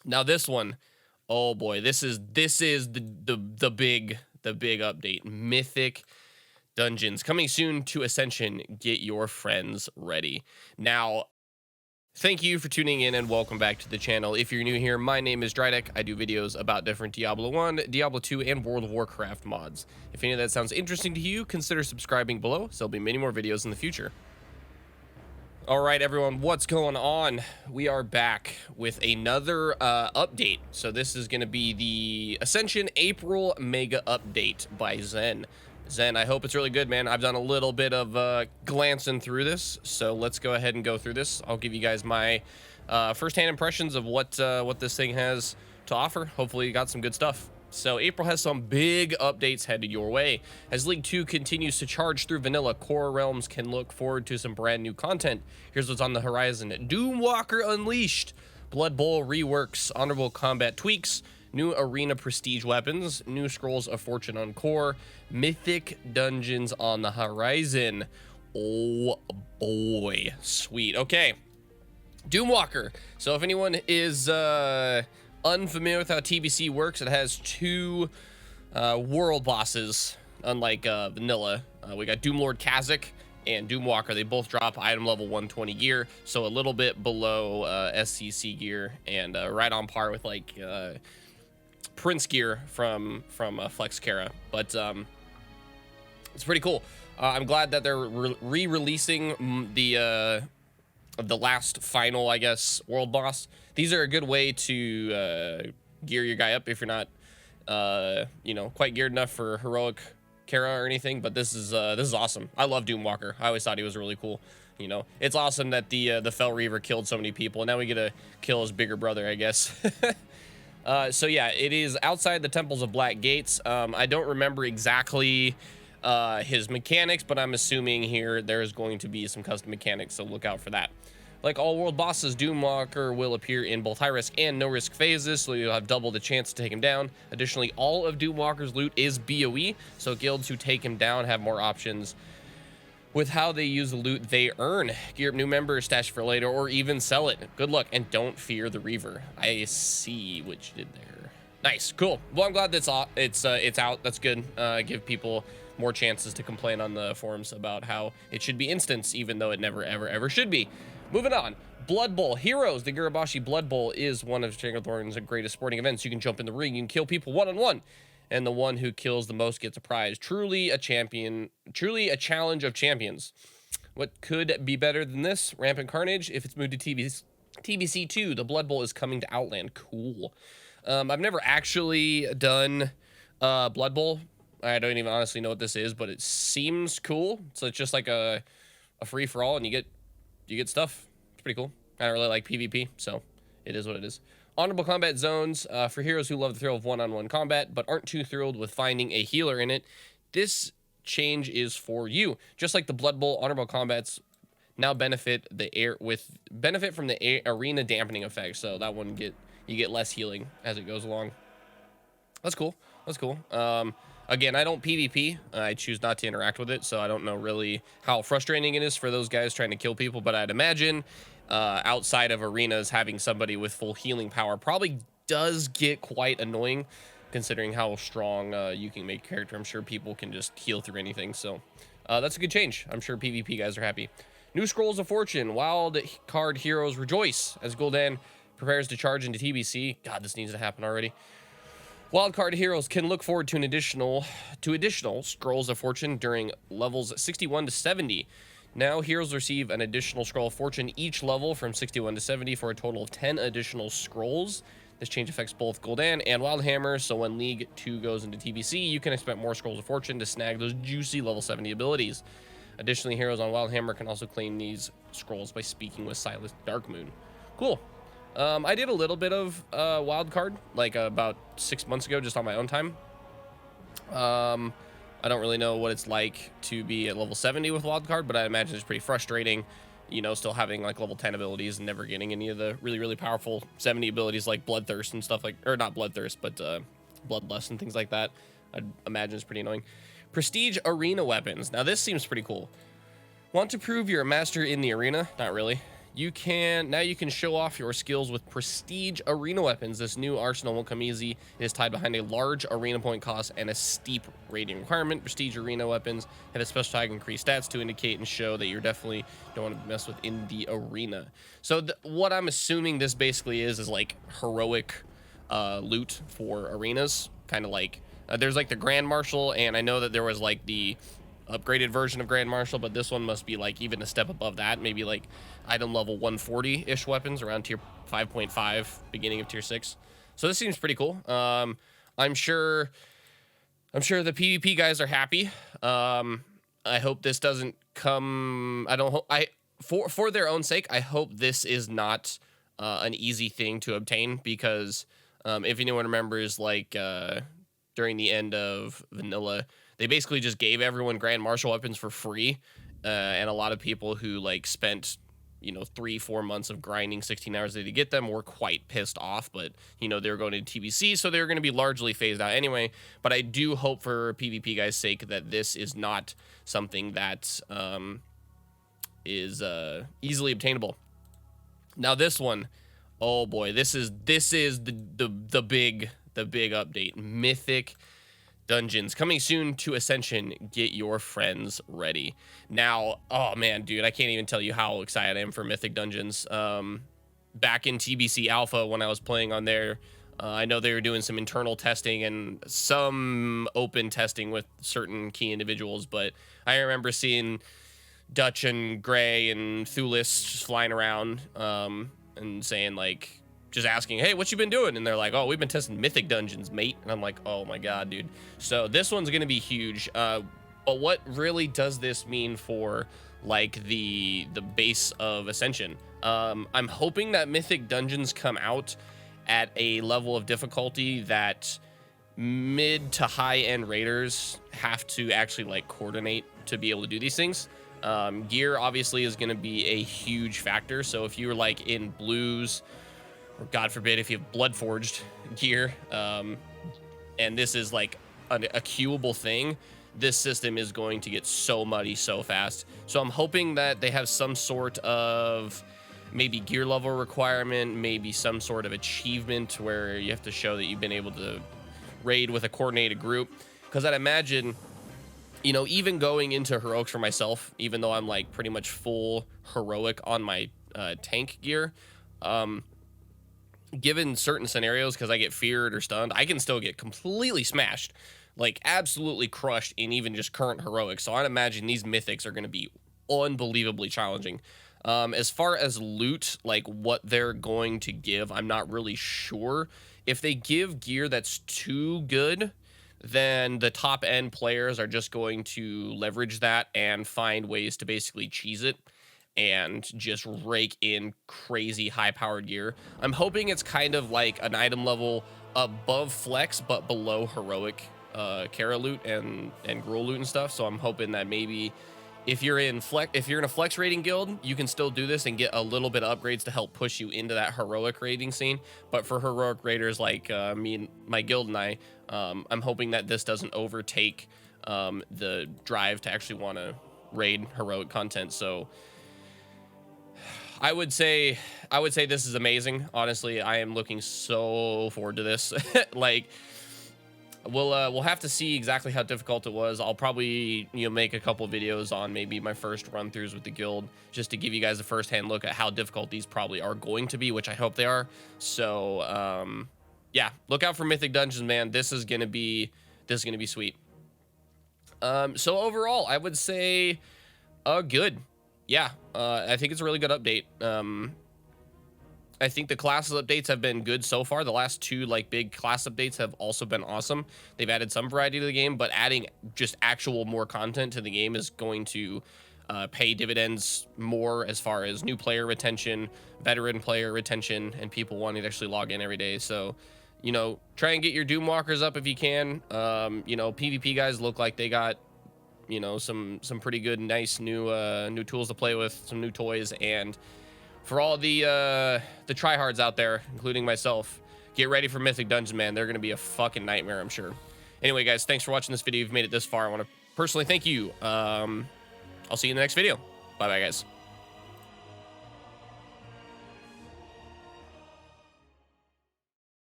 Now this one, oh boy, this is the big update. Mythic dungeons coming soon to Ascension. Get your friends ready. Now, thank you for tuning in and welcome back to the channel. If you're new here, my name is Drydek. I do videos about different Diablo 1, Diablo 2, and World of Warcraft mods. If any of that sounds interesting to you, consider subscribing below, so there'll be many more videos in the future. All right, everyone, what's going on? We are back with another update. So this is going to be the Ascension April Mega Update by Zen. Zen, I hope it's really good, man. I've done a little bit of glancing through this, so let's go ahead and go through this. I'll give you guys my first-hand impressions of what this thing has to offer. Hopefully you got some good stuff. So April has some big updates headed your way. As League 2 continues to charge through vanilla, core realms can look forward to some brand new content. Here's what's on the horizon. Doomwalker Unleashed, Blood Bowl reworks, honorable combat tweaks, new arena prestige weapons, new scrolls of fortune on core, mythic dungeons on the horizon. Oh boy, sweet. Okay, Doomwalker. So if anyone is unfamiliar with how TBC works, it has two world bosses, unlike vanilla. We got Doomlord Kazakh and Doomwalker. They both drop item level 120 gear, so a little bit below SCC gear, and right on par with like Prince gear from Flex Kara. But it's pretty cool. I'm glad that they're re-releasing the last final, I guess, world boss. These are a good way to gear your guy up if you're not, you know, quite geared enough for heroic Kara or anything. But this is awesome. I love Doomwalker. I always thought he was really cool. You know, it's awesome that the Fel Reaver killed so many people, and now we get to kill his bigger brother, I guess. So yeah, it is outside the Temples of Black Gates. I don't remember exactly his mechanics, but I'm assuming here there's going to be some custom mechanics, so look out for that. Like all world bosses, Doomwalker will appear in both high risk and no risk phases, so you'll have double the chance to take him down. Additionally, all of Doomwalker's loot is BOE, so guilds who take him down have more options with how they use the loot they earn. Gear up new members, stash for later, or even sell it. Good luck, and don't fear the Reaver. I see what you did there. Nice, cool. Well, I'm glad that's it's out. That's good. Give people more chances to complain on the forums about how it should be instance, even though it never, ever should be. Moving on. Blood Bowl. Heroes. The Girabashi Blood Bowl is one of Stranglethorn's greatest sporting events. You can jump in the ring, you can kill people one-on-one, and the one who kills the most gets a prize. Truly a champion, truly a challenge of champions. What could be better than this? Rampant Carnage. If it's moved to TBC 2, the Blood Bowl is coming to Outland. Cool. I've never actually done Blood Bowl. I don't even honestly know what this is, but it seems cool. So it's just like a free-for-all, and you get stuff. It's pretty cool. I don't really like PvP, so it is what it is. Honorable combat zones for heroes who love the thrill of one-on-one combat but aren't too thrilled with finding a healer in it. This change is for you. Just like the Blood Bowl, honorable combats now benefit from the arena dampening effect. So that one you get less healing as it goes along. That's cool. That's cool. Again, I don't PvP. I choose not to interact with it, so I don't know really how frustrating it is for those guys trying to kill people, but I'd imagine outside of arenas, having somebody with full healing power probably does get quite annoying, considering how strong you can make a character. I'm sure people can just heal through anything, so that's a good change. I'm sure PvP guys are happy. New Scrolls of Fortune. Wild card heroes rejoice as Gul'dan prepares to charge into TBC. God, this needs to happen already. Wildcard heroes can look forward to additional Scrolls of Fortune during levels 61 to 70. Now heroes receive an additional Scroll of Fortune each level from 61 to 70 for a total of 10 additional scrolls. This change affects both Gul'dan and Wildhammer, so when League 2 goes into TBC, you can expect more Scrolls of Fortune to snag those juicy level 70 abilities. Additionally, heroes on Wildhammer can also claim these scrolls by speaking with Silas Darkmoon. Cool. I did a little bit of Wildcard, like about 6 months ago, just on my own time. I don't really know what it's like to be at level 70 with Wildcard, but I imagine it's pretty frustrating, you know, still having like level 10 abilities and never getting any of the really powerful 70 abilities like Bloodthirst and stuff like, or not Bloodthirst, but Bloodlust and things like that. I'd imagine it's pretty annoying. Prestige arena weapons. Now this seems pretty cool. Want to prove you're a master in the arena? Not really. you can show off your skills with prestige arena weapons. This new arsenal won't come easy. It is tied behind a large arena point cost and a steep rating requirement. Prestige arena weapons have a special tag increased stats to indicate and show that you're definitely don't want to mess with in the arena. So what I'm assuming this basically is like heroic loot for arenas, kind of like there's like the Grand Marshal, and I know that there was like the upgraded version of Grand Marshal, but this one must be like even a step above that, maybe like item level 140-ish weapons around tier 5.5, beginning of tier 6. So this seems pretty cool. I'm sure the PvP guys are happy. I hope this doesn't come, for their own sake, I hope this is not an easy thing to obtain, because if anyone remembers, like during the end of vanilla, they basically just gave everyone Grand Marshal weapons for free, and a lot of people who like spent 3-4 months of grinding 16 hours a day to get them were quite pissed off. But they were going to TBC, so they're going to be largely phased out anyway. But I do hope, for PvP guys' sake, that this is not something that is easily obtainable. Now this one, oh boy, this is the big update. Mythic dungeons coming soon to Ascension. Get your friends ready. Now, oh man, dude, I can't even tell you how excited I am for Mythic dungeons. Back in TBC Alpha, when I was playing on there, I know they were doing some internal testing and some open testing with certain key individuals, but I remember seeing Dutch and Gray and Thulis just flying around and saying, like, just asking, hey, what you been doing? And they're like, oh, we've been testing Mythic dungeons, mate. And I'm like, oh my god, dude. So this one's gonna be huge. But what really does this mean for like the base of Ascension? I'm hoping that Mythic dungeons come out at a level of difficulty that mid to high end raiders have to actually like coordinate to be able to do these things. Gear obviously is going to be a huge factor. So if you're like in blues, or God forbid if you have blood forged gear, and this is like a queuable thing, this system is going to get so muddy so fast. So I'm hoping that they have some sort of maybe gear level requirement, maybe some sort of achievement where you have to show that you've been able to raid with a coordinated group. Because I'd imagine, even going into heroics for myself, even though I'm like pretty much full heroic on my tank gear, given certain scenarios, because I get feared or stunned, I can still get completely smashed, like absolutely crushed in even just current heroics. So I'd imagine these mythics are going to be unbelievably challenging. As far as loot, like what they're going to give, I'm not really sure. If they give gear that's too good, then the top end players are just going to leverage that and find ways to basically cheese it and just rake in crazy high powered gear. I'm hoping it's kind of like an item level above flex but below heroic Kara loot and Gruul loot and stuff. So I'm hoping that maybe if you're in a flex rating guild, you can still do this and get a little bit of upgrades to help push you into that heroic rating scene. But for heroic raiders like me and my guild and I, I'm hoping that this doesn't overtake the drive to actually want to raid heroic content. So I would say this is amazing. Honestly, I am looking so forward to this. Like, we'll have to see exactly how difficult it was. I'll probably make a couple videos on maybe my first run throughs with the guild, just to give you guys a first-hand look at how difficult these probably are going to be, which I hope they are. So yeah, look out for Mythic Dungeons, man. This is gonna be sweet. So overall, I would say good. Yeah, I think it's a really good update. I think the classes updates have been good so far. The last two like big class updates have also been awesome. They've added some variety to the game, but adding just actual more content to the game is going to pay dividends more as far as new player retention, veteran player retention, and people wanting to actually log in every day. So, try and get your Doomwalkers up if you can. PvP guys look like they got some pretty good, nice new tools to play with, some new toys. And for all the tryhards out there, including myself, get ready for Mythic Dungeons, man. They're gonna be a fucking nightmare, I'm sure. Anyway, guys, thanks for watching this video. If you've made it this far, I want to personally thank you. I'll see you in the next video. Bye bye, guys.